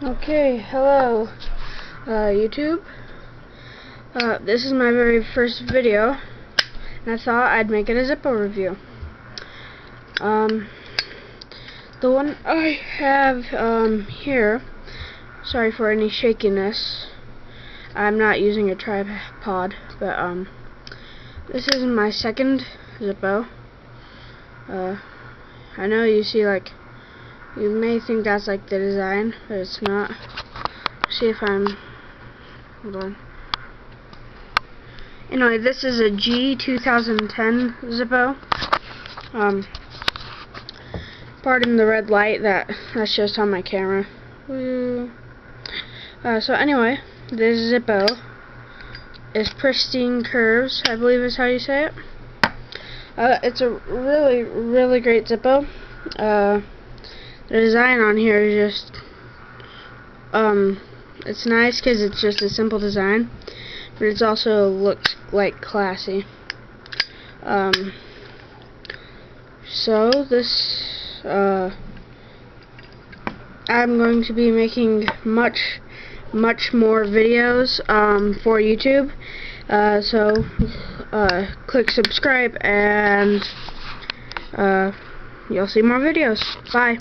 Okay, hello, YouTube. This is my very first video, and I thought I'd make it a Zippo review. The one I have here, sorry for any shakiness, I'm not using a tripod, but this is my second Zippo. I know you see, like, you may think that's like the design, but it's not. See if hold on. Anyway, this is a G 2010 Zippo. Pardon the red light, that's just on my camera. So anyway, this Zippo is pristine curves, I believe is how you say it. It's a really great Zippo. The design on here is just, it's nice because it's just a simple design, but it's also looks like classy. So this, I'm going to be making much more videos for YouTube. So click subscribe and you'll see more videos. Bye.